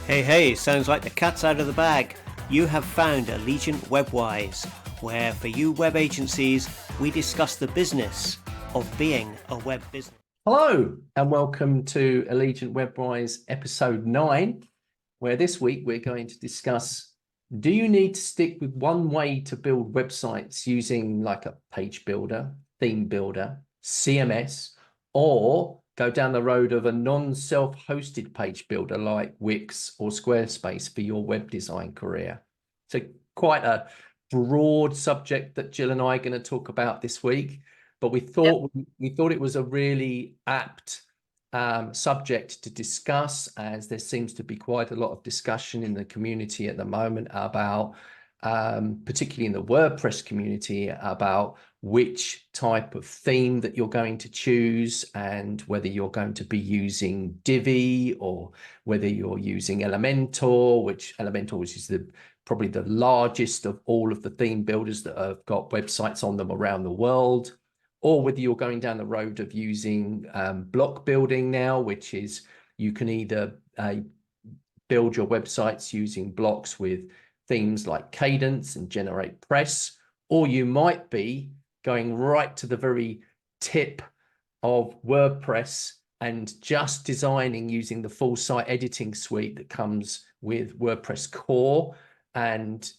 Hey, hey, sounds like the cat's out of the bag. You have found Allegiant WebWise, where for you web agencies, we discuss the business of being a web business. Hello, and welcome to Allegiant WebWise episode 9, where this week we're going to discuss, do you need to stick with one way to build websites using like a page builder, theme builder, CMS, or go down the road of a non-self-hosted page builder like Wix or Squarespace for your web design career? So quite a broad subject that Gill and I are going to talk about this week, but we thought it was a really apt subject to discuss, as there seems to be quite a lot of discussion in the community at the moment about, particularly in the WordPress community, about which type of theme that you're going to choose and whether you're going to be using Divi or whether you're using Elementor, which is probably the largest of all of the theme builders that have got websites on them around the world, or whether you're going down the road of using block building now, which is you can either build your websites using blocks with themes like Cadence and Generate Press, or you might be going right to the very tip of WordPress and just designing using the full site editing suite that comes with WordPress core, and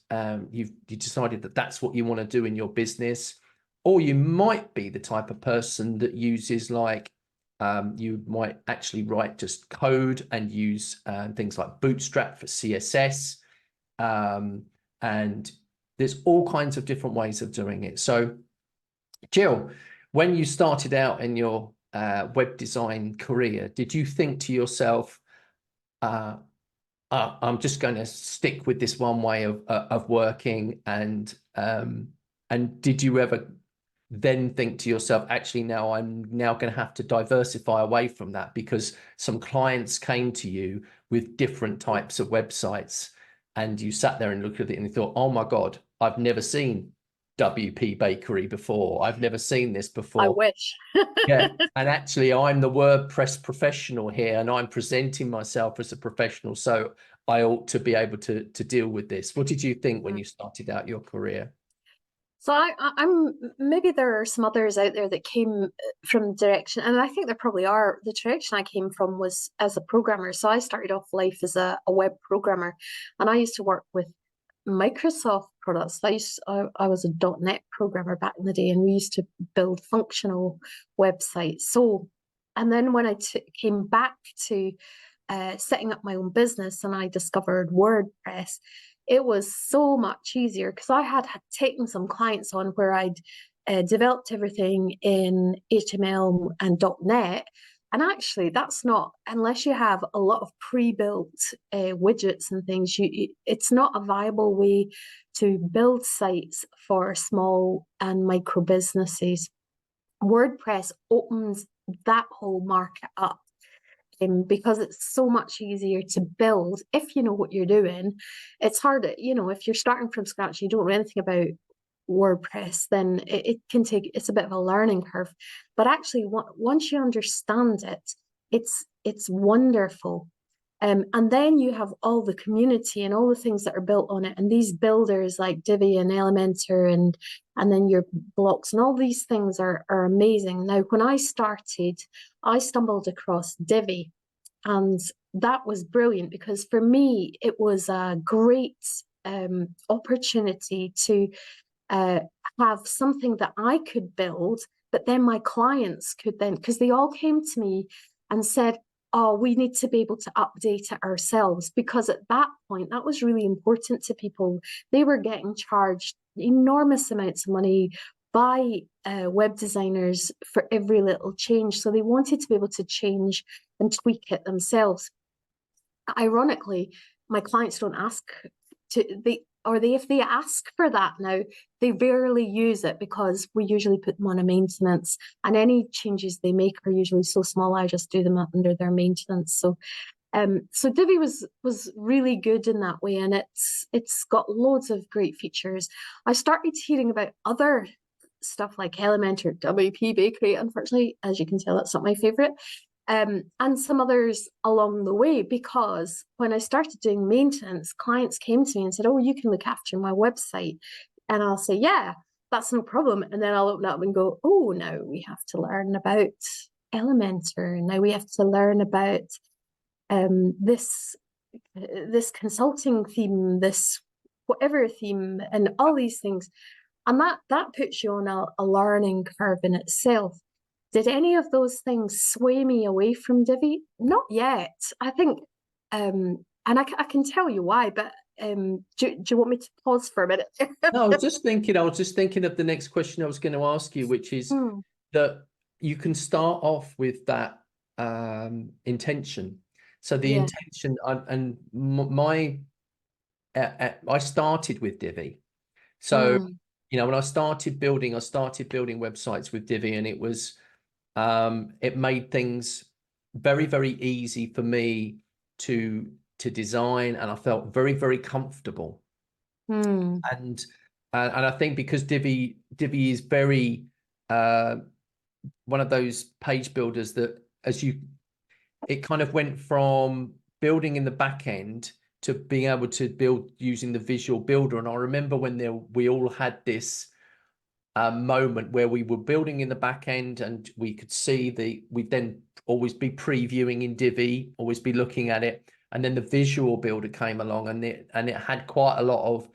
you decided that that's what you want to do in your business. Or you might be the type of person that uses you might actually write just code and use things like Bootstrap for CSS. And there's all kinds of different ways of doing it. So, Jill, when you started out in your web design career, did you think to yourself, I'm just going to stick with this one way of working? And did you ever then think to yourself, actually, now I'm going to have to diversify away from that because some clients came to you with different types of websites, and you sat there and looked at it and you thought, oh my God, I've never seen WP Bakery before. I've never seen this before. I wish. Yeah. And actually, I'm the WordPress professional here, and I'm presenting myself as a professional. So I ought to be able to deal with this. What did you think when you started out your career? So I'm maybe there are some others out there that came from direction, and I think there probably are. The direction I came from was as a programmer. So I started off life as a web programmer, and I used to work with Microsoft products. I was a .NET programmer back in the day, and we used to build functional websites. So, and then when I came back to setting up my own business, and I discovered WordPress, it was so much easier because I had taken some clients on where I'd developed everything in HTML and .NET. And actually, that's not, unless you have a lot of pre-built widgets and things, it's not a viable way to build sites for small and micro businesses. WordPress opens that whole market up. Because it's so much easier to build if you know what you're doing. It's hard, if you're starting from scratch, you don't know anything about WordPress, then it's a bit of a learning curve. But actually, once you understand it, it's wonderful. And then you have all the community and all the things that are built on it, and these builders like Divi and Elementor, and then your blocks and all these things are amazing. Now, when I started, I stumbled across Divi, and that was brilliant because for me it was a great opportunity to have something that I could build, but then my clients could then, because they all came to me and said, oh, we need to be able to update it ourselves, because at that point, that was really important to people. They were getting charged enormous amounts of money by web designers for every little change. So they wanted to be able to change and tweak it themselves. Ironically, my clients don't ask if they ask for that now, they rarely use it because we usually put them on a maintenance, and any changes they make are usually so small, I just do them under their maintenance. So Divi was really good in that way, and it's got loads of great features. I started hearing about other stuff like Elementor, WP Bakery. Unfortunately, as you can tell, that's not my favorite. and some others along the way, because when I started doing maintenance, clients came to me and said, oh, you can look after my website. And I'll say, yeah, that's no problem. And then I'll open up and go, oh, now we have to learn about Elementor. Now we have to learn about this consulting theme, this whatever theme, and all these things. And that puts you on a learning curve in itself. Did any of those things sway me away from Divi? Not yet. I think, and I can tell you why, but do you want me to pause for a minute? No, I was just thinking of the next question I was going to ask you, which is that you can start off with that intention. So the intention, I started with Divi. So, when I started building websites with Divi, and it was, it made things very, very easy for me to design, and I felt very, very comfortable. And I think because Divi is very one of those page builders that it kind of went from building in the back end to being able to build using the visual builder. And I remember when we all had this moment where we were building in the back end, and we could see we'd then always be previewing in Divi, always be looking at it. And then the visual builder came along, and it had quite a lot of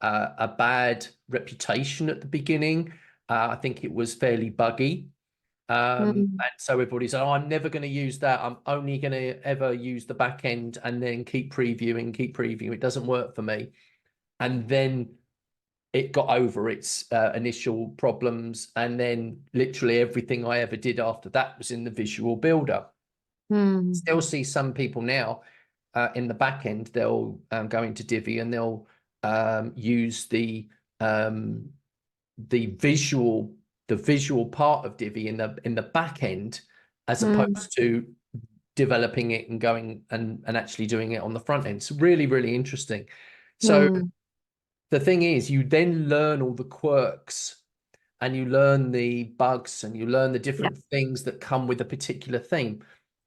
a bad reputation at the beginning. I think it was fairly buggy. And so everybody said, oh, I'm never going to use that. I'm only going to ever use the back end and then keep previewing. It doesn't work for me. And then it got over its initial problems. And then literally everything I ever did after that was in the visual builder. Still see some people now in the back end, they'll go into Divi and they'll use the visual part of Divi in the back end, as opposed to developing it and going and actually doing it on the front end. It's really, really interesting. So the thing is, you then learn all the quirks, and you learn the bugs, and you learn the different things that come with a particular theme.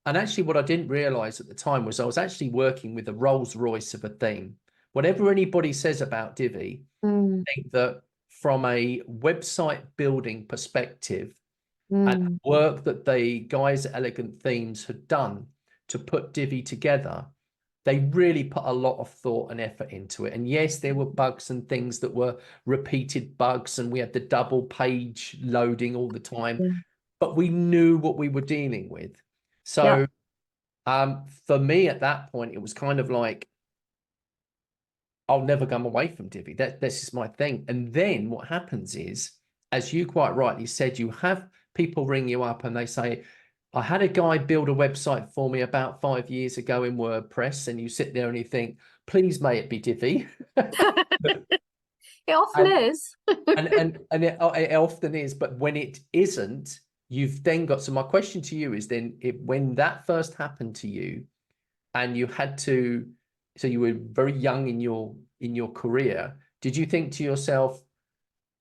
And actually what I didn't realize at the time was I was actually working with a Rolls Royce of a theme. Whatever anybody says about Divi, I think that from a website building perspective, and work that the guys at Elegant Themes had done to put Divi together, they really put a lot of thought and effort into it. And yes, there were bugs and things that were repeated bugs, and we had the double page loading all the time, but we knew what we were dealing with. So for me at that point, it was kind of like, I'll never come away from Divi. This is my thing. And then what happens is, as you quite rightly said, you have people ring you up and they say, I had a guy build a website for me about 5 years ago in WordPress. And you sit there and you think, please may it be Divi. It often is. and it often is. But when it isn't, you've then got, so my question to you is then, when that first happened to you and you had to, so you were very young in your career, did you think to yourself,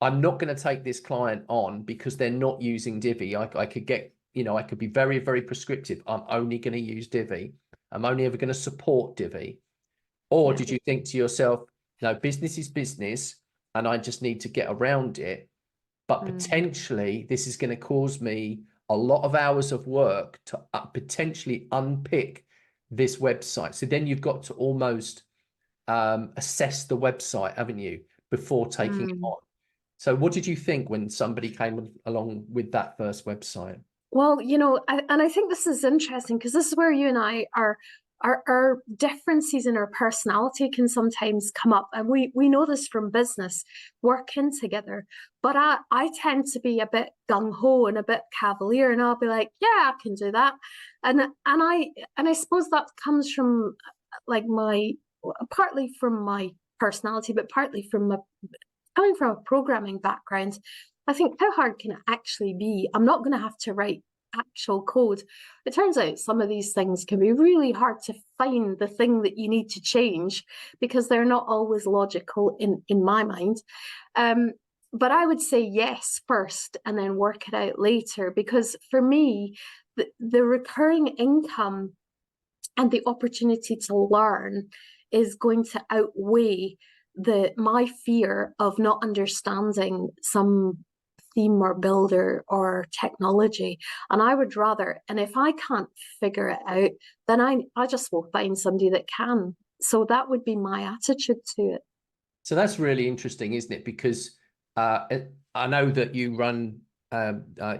I'm not going to take this client on because they're not using Divi? I could get, I could be very, very prescriptive. I'm only going to use Divi. I'm only ever going to support Divi. Or did you think to yourself, no, business is business and I just need to get around it, but potentially this is going to cause me a lot of hours of work to potentially unpick this website. So then you've got to almost assess the website, haven't you, before taking it on. So what did you think when somebody came along with that first website? Well, and I think this is interesting, because this is where you and I our differences in our personality can sometimes come up, and we know this from business, working together. But I tend to be a bit gung-ho and a bit cavalier, and I'll be like, yeah, I can do that. And I suppose that comes from like partly from my personality, but partly from coming from a programming background. I think, how hard can it actually be? I'm not going to have to write actual code. It turns out some of these things can be really hard to find the thing that you need to change, because they're not always logical in my mind. but I would say yes first and then work it out later, because for me, the recurring income and the opportunity to learn is going to outweigh my fear of not understanding some theme or builder or technology. And I would rather, and if I can't figure it out, then I just will find somebody that can. So that would be my attitude to it. So that's really interesting, isn't it? Because I know that you run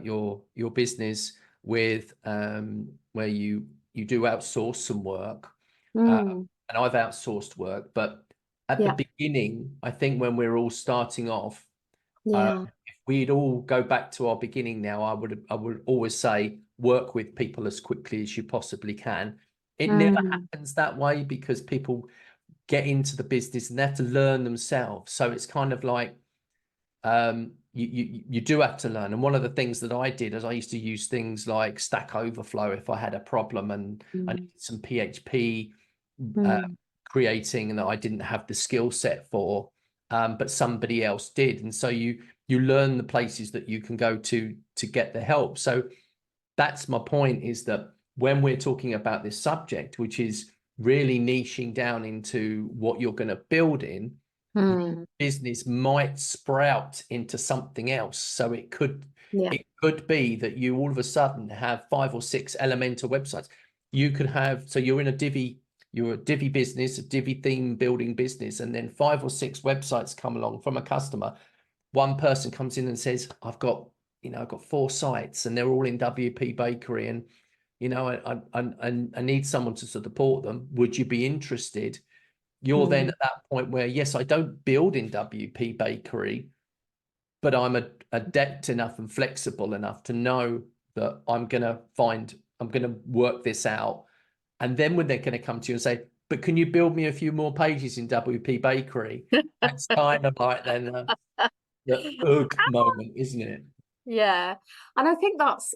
your business with where you do outsource some work, and I've outsourced work. But at the beginning, I think when we're all starting off, if we'd all go back to our beginning now, I would always say work with people as quickly as you possibly can. It never happens that way because people get into the business and they have to learn themselves. So it's kind of like you do have to learn. And one of the things that I did is I used to use things like Stack Overflow if I had a problem and I needed some PHP creating and that I didn't have the skill set for, but somebody else did. And so you learn the places that you can go to get the help. So that's my point, is that when we're talking about this subject, which is really niching down into what you're going to build in, business might sprout into something else. So it could be that you all of a sudden have 5 or 6 Elementor websites. You could have, so you're in a Divi, you're a Divi business, a Divi theme building business, and then 5 or 6 websites come along from a customer. One person comes in and says, I've got 4 sites and they're all in WP Bakery, and I need someone to support them. Would you be interested? You're then at that point where, yes, I don't build in WP Bakery, but I'm adept enough and flexible enough to know that I'm going to work this out. And then when they're going to come to you and say, but can you build me a few more pages in WP Bakery? That's kind of like then the ugh moment, isn't it? Yeah. And I think that's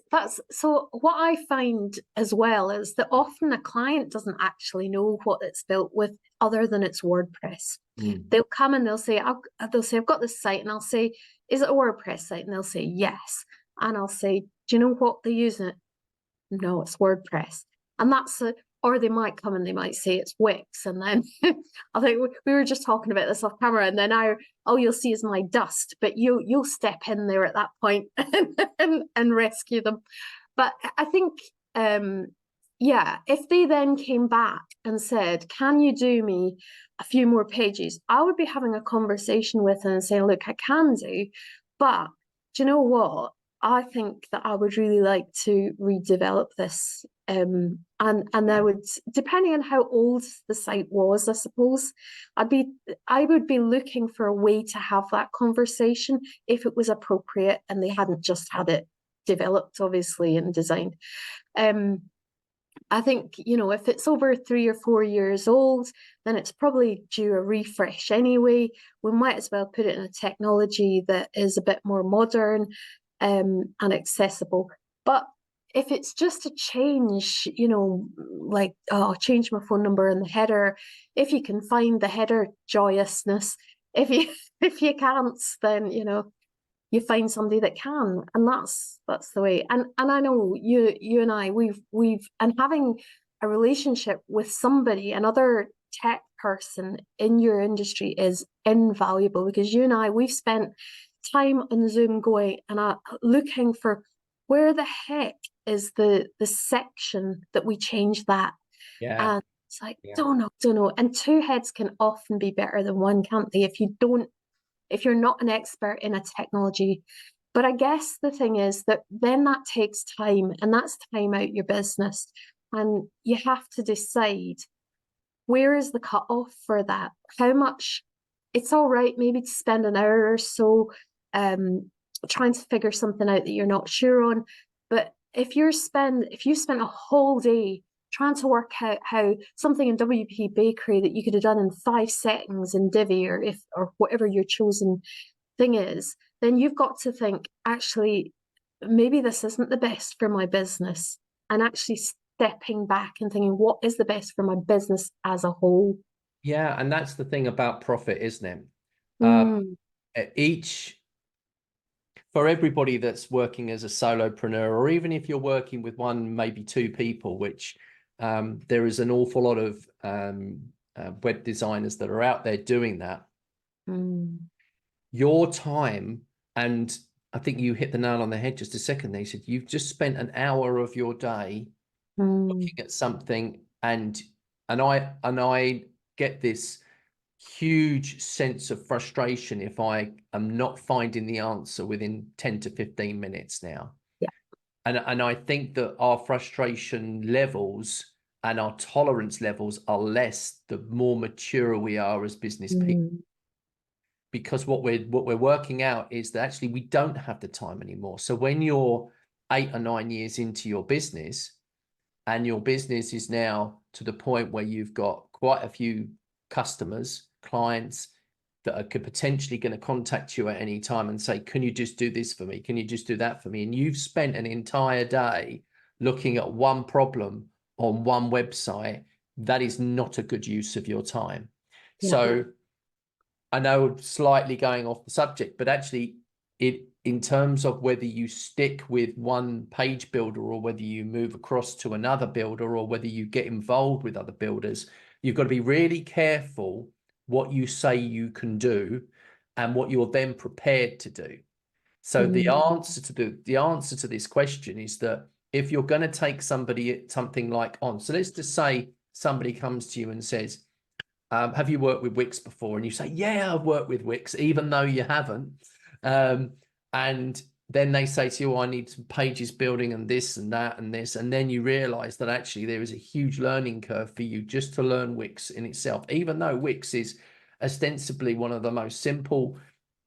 so what I find as well is that often a client doesn't actually know what it's built with other than it's WordPress. They'll come and they'll say, I've got this site, and I'll say, is it a WordPress site? And they'll say, yes. And I'll say, do you know what they use in it? No, it's WordPress. And or they might come and they might say it's Wix. And then I think we were just talking about this off camera, and then all you'll see is my dust, but you'll step in there at that point and rescue them. But I think, if they then came back and said, can you do me a few more pages? I would be having a conversation with them and saying, look, I can do, but do you know what? I think that I would really like to redevelop this. And I would, depending on how old the site was, I suppose, I would be looking for a way to have that conversation if it was appropriate and they hadn't just had it developed, obviously, and designed. I think, if it's over 3 or 4 years old, then it's probably due a refresh anyway. We might as well put it in a technology that is a bit more modern and accessible. But if it's just a change, like, change my phone number in the header, if you can find the header joyousness, if you can't, then you find somebody that can, and that's the way. And I know you and I, we've and having a relationship with somebody, another tech person in your industry, is invaluable, because you and I, we've spent time on Zoom going and looking for where the heck is the section that we change that. And it's like, don't know. And 2 heads can often be better than one, can't they? If you're not an expert in a technology. But I guess the thing is that then that takes time, and that's time out your business. And you have to decide, where is the cutoff for that? How much? It's all right maybe to spend an hour or so trying to figure something out that you're not sure on. But if you spent a whole day trying to work out how something in WP Bakery that you could have done in 5 seconds in Divi, or whatever your chosen thing is, then you've got to think, actually, maybe this isn't the best for my business, and actually stepping back and thinking, what is the best for my business as a whole? Yeah, and that's the thing about profit, isn't it? Each for everybody that's working as a solopreneur, or even if you're working with one, maybe two people, which there is an awful lot of web designers that are out there doing that. Your time, and I think you hit the nail on the head just a second. They said you've just spent an hour of your day looking at something, and I get this huge sense of frustration if I am not finding the answer within 10 to 15 minutes now. Yeah. And I think that our frustration levels and our tolerance levels are less the more mature we are as business people. Because what we're working out is that actually we don't have the time anymore. So when you're 8 or 9 years into your business, and your business is now to the point where you've got quite a few customers, clients that are potentially going to contact you at any time and say, can you just do this for me? Can you just do that for me? And you've spent an entire day looking at one problem on one website. That is not a good use of your time. Yeah. So I know slightly going off the subject, but actually in terms of whether you stick with one page builder or whether you move across to another builder or whether you get involved with other builders, you've got to be really careful what you say you can do and what you're then prepared to do. So the answer to this question is that if you're going to take something like on, so let's just say somebody comes to you and says, have you worked with Wix before? And you say, yeah, I've worked with Wix, even though you haven't. And then they say to you, oh, I need some pages building and this and that and this. And then you realize that actually there is a huge learning curve for you just to learn Wix in itself, even though Wix is ostensibly one of the most simple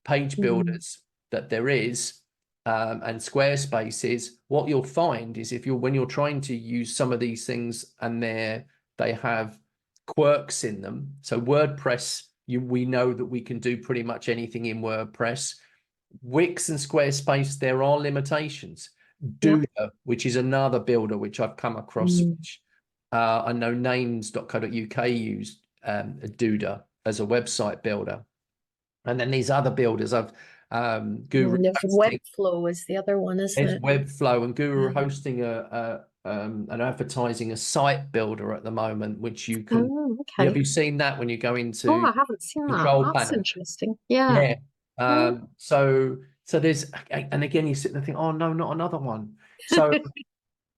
page builders that there is. And Squarespace is, what you'll find is when you're trying to use some of these things and they have quirks in them. So WordPress, we know that we can do pretty much anything in WordPress. Wix and Squarespace, there are limitations. Duda, which is another builder which I've come across, which I know names.co.uk used Duda as a website builder. And then these other builders, I've Guru Hosting. Webflow is the other one, isn't it? Webflow and Guru Hosting an advertising a site builder at the moment, which you can. Have you seen that when you go into? Oh, I haven't seen that. That's interesting. Yeah. So there's, and again, you sit there and think, oh no, not another one. So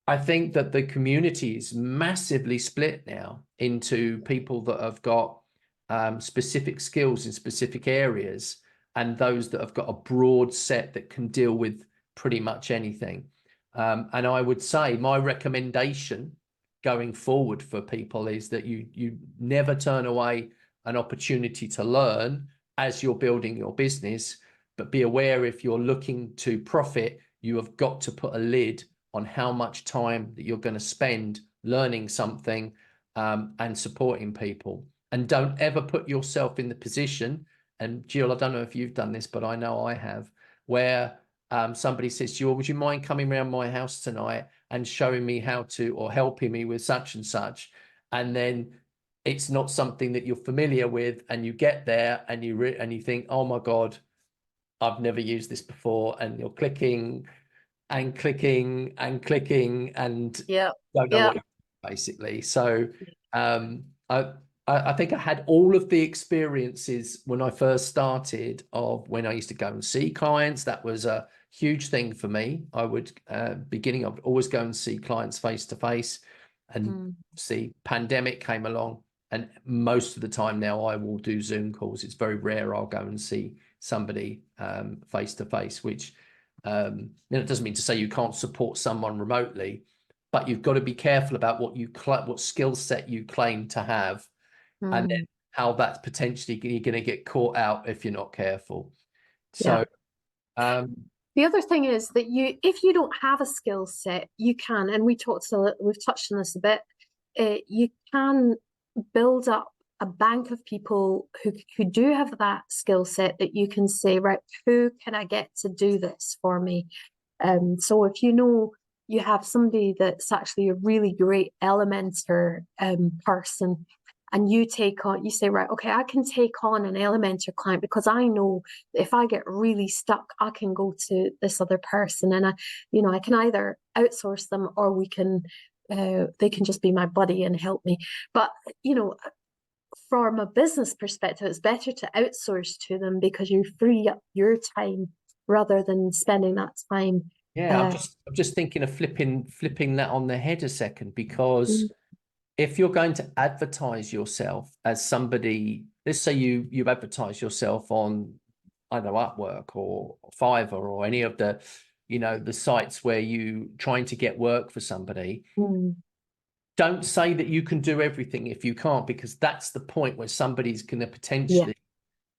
I think that the community is massively split now into people that have got specific skills in specific areas and those that have got a broad set that can deal with pretty much anything. And I would say my recommendation going forward for people is that you never turn away an opportunity to learn as you're building your business, but be aware if you're looking to profit, you have got to put a lid on how much time that you're going to spend learning something and supporting people. And don't ever put yourself in the position, and Gill, I don't know if you've done this, but I know I have, where somebody says to you, would you mind coming around my house tonight and showing me how to, or helping me with such and such? And then it's not something that you're familiar with, and you get there and you think, oh my God, I've never used this before. And you're clicking and clicking and clicking and don't know what you're doing, basically. So I think I had all of the experiences when I first started of when I used to go and see clients. That was a huge thing for me. I would I would always go and see clients face to face, and see pandemic came along, and most of the time now I will do Zoom calls. It's very rare I'll go and see somebody face to face, which it doesn't mean to say you can't support someone remotely, but you've got to be careful about what skill set you claim to have. And then how that's potentially you're going to get caught out if you're not careful. So the other thing is that if you don't have a skill set, you can, and we've touched on this a bit, you can build up a bank of people who do have that skill set that you can say, right, who can I get to do this for me? So if you have somebody that's actually a really great Elementor person, and you say, right, okay, I can take on an Elementor client because I know if I get really stuck, I can go to this other person, and I can either outsource them, or they can just be my buddy and help me. But from a business perspective, it's better to outsource to them because you free up your time rather than spending that time. Yeah, I'm just thinking of flipping that on the head a second, because if you're going to advertise yourself as somebody, let's say you advertise yourself on, I don't know, Upwork or Fiverr or any of the, the sites where you trying to get work for somebody. Don't say that you can do everything if you can't, because that's the point where somebody's going to potentially,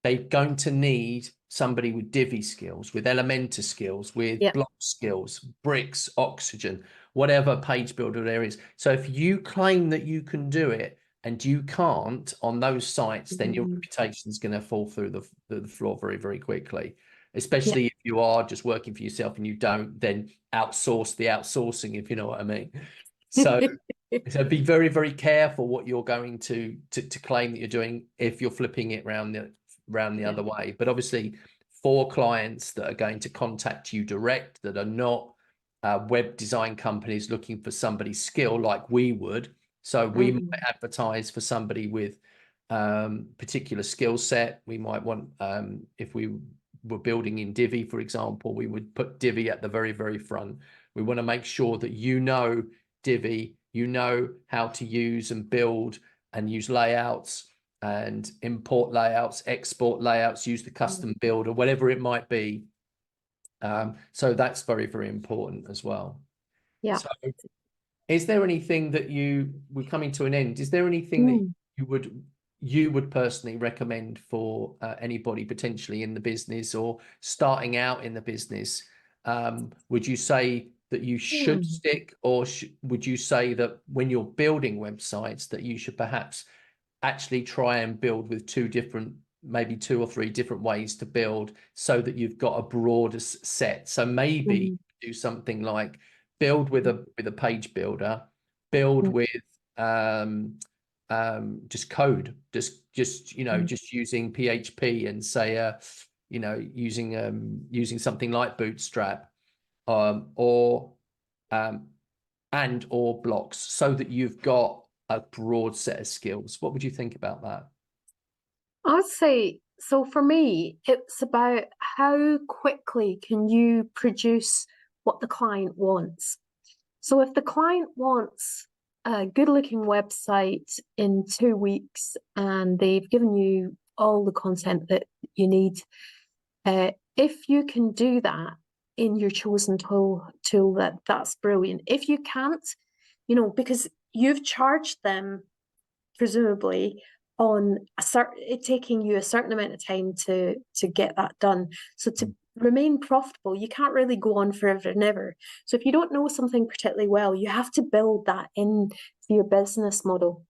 they're going to need somebody with Divi skills, with Elementor skills, with block skills, bricks, Oxygen, whatever page builder there is. So if you claim that you can do it and you can't on those sites, then your reputation is going to fall through the floor very, very quickly. Especially if you are just working for yourself and you don't, then outsource the outsourcing, if you know what I mean. So be very, very careful what you're going to claim that you're doing if you're flipping it around the other way. But obviously, for clients that are going to contact you direct, that are not web design companies looking for somebody's skill like we would, so we might advertise for somebody with particular skill set. We might want, if we were building in Divi, for example, we would put Divi at the very, very front. We want to make sure that Divi, how to use and build and use layouts and import layouts, export layouts, use the custom builder, whatever it might be. So that's very, very important as well. Yeah. So is there anything that we're coming to an end, is there anything that you would personally recommend for anybody potentially in the business or starting out in the business? Would you say that you should stick, or would you say that when you're building websites that you should perhaps actually try and build with maybe two or three different ways to build, so that you've got a broader set? So maybe do something like build with a page builder, build with just code, just using PHP, and say using something like Bootstrap, or blocks, so that you've got a broad set of skills. What would you think about that? I'd say, so for me, it's about how quickly can you produce what the client wants. So if the client wants a good-looking website in 2 weeks and they've given you all the content that you need, if you can do that in your chosen tool, that's brilliant. If you can't, because you've charged them presumably on taking you a certain amount of time to get that done. So to remain profitable, you can't really go on forever and ever. So if you don't know something particularly well, you have to build that into your business model.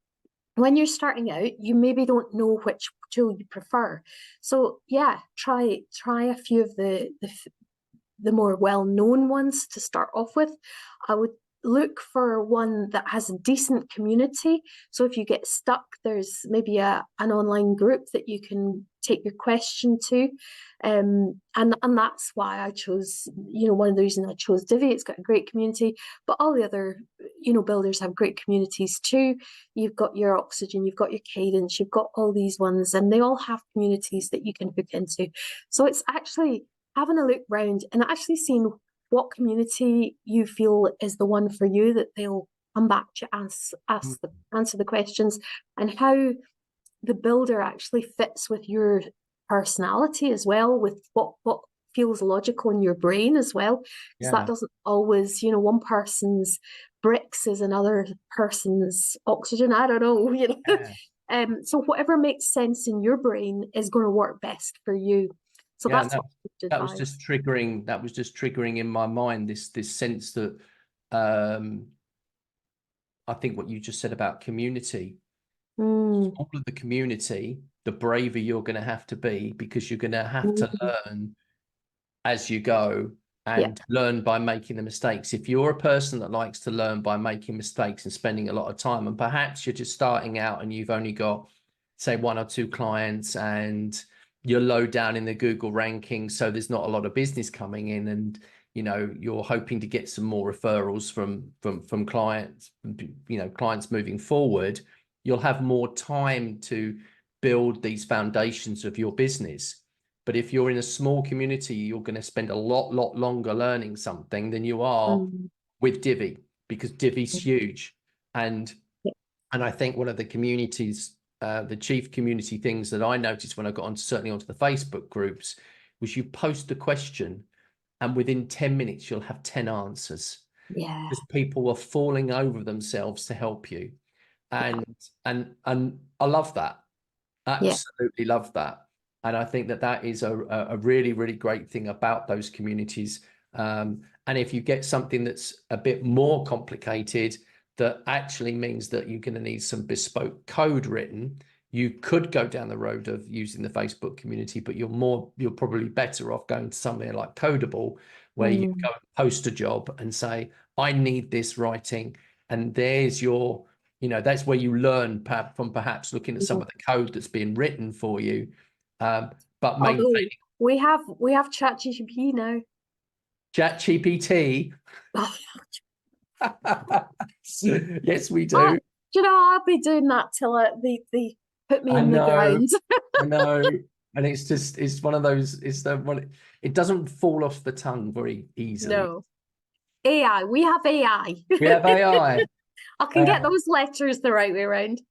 When you're starting out, you maybe don't know which tool you prefer. So try a few of the more well-known ones to start off with. I would look for one that has a decent community. So if you get stuck, there's maybe an online group that you can take your question to. And that's why I chose, one of the reasons I chose Divi. It's got a great community, but all the other, builders have great communities too. You've got your Oxygen, you've got your Cadence, you've got all these ones, and they all have communities that you can hook into. So it's actually having a look round and actually seeing what community you feel is the one for you, that they'll come back to answer the questions, and how the builder actually fits with your personality as well, with what feels logical in your brain as well, because that doesn't always, one person's bricks is another person's Oxygen. I don't know, so whatever makes sense in your brain is going to work best for you. So that was just triggering in my mind this sense that I think what you just said about community, all of the community, the braver you're going to have to be, because you're going to have to learn as you go and learn by making the mistakes. If you're a person that likes to learn by making mistakes and spending a lot of time, and perhaps you're just starting out and you've only got, say, 1 or 2 clients and you're low down in the Google rankings, so there's not a lot of business coming in, and you're hoping to get some more referrals from clients, clients moving forward, you'll have more time to build these foundations of your business. But if you're in a small community, you're going to spend a lot longer learning something than you are with Divi, because Divi's huge. And I think one of the communities, the chief community things that I noticed when I got certainly onto the Facebook groups, was you post a question and within 10 minutes, you'll have 10 answers. Yeah. Because people are falling over themselves to help you. And I love that. Absolutely love that. And I think that is a really, really great thing about those communities. And if you get something that's a bit more complicated, that actually means that you're going to need some bespoke code written, you could go down the road of using the Facebook community, but you're probably better off going to somewhere like Codable, where you go and post a job and say, I need this writing. And there's your, that's where you learn from perhaps looking at some of the code that's being written for you. But maintaining. We have ChatGPT now. ChatGPT. Yes, we do. I'll be doing that till they put me in the ground. I know. And it's one of those, it doesn't fall off the tongue very easily. No. AI. We have AI. We have AI. I can get those letters the right way around.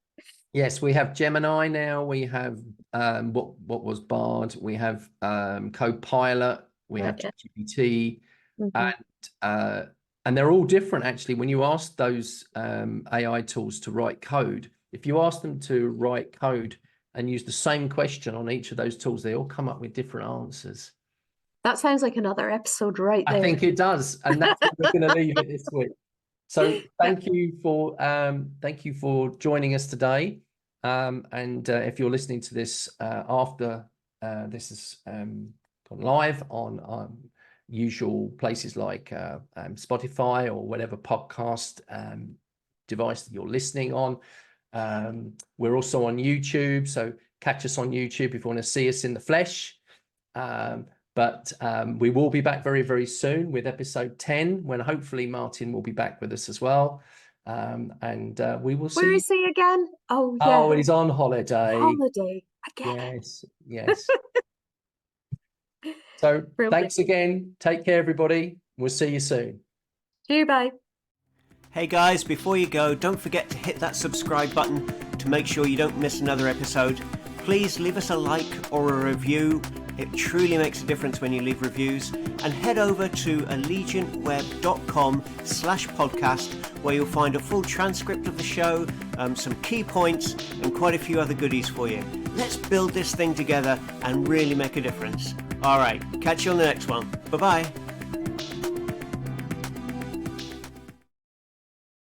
Yes, we have Gemini now. We have what was Bard. We have Copilot. We have ChatGPT, and they're all different actually. When you ask those AI tools to write code, if you ask them to write code and use the same question on each of those tools, they all come up with different answers. That sounds like another episode right there. I think it does, and that's what we're going to leave it this week. So thank you for joining us today. And if you're listening to this after this has gone live on usual places like Spotify or whatever podcast device that you're listening on, we're also on YouTube. So catch us on YouTube if you want to see us in the flesh. But we will be back very, very soon with episode 10, when hopefully Martin will be back with us as well. And we will see. Where is he again? Oh, yeah. Oh, he's on holiday. Holiday again. Yes. So thanks again. Take care, everybody. We'll see you soon. Bye. Hey guys, before you go, don't forget to hit that subscribe button to make sure you don't miss another episode. Please leave us a like or a review. It truly makes a difference when you leave reviews. And head over to allegiantweb.com/podcast, where you'll find a full transcript of the show, some key points, and quite a few other goodies for you. Let's build this thing together and really make a difference. All right, catch you on the next one. Bye-bye.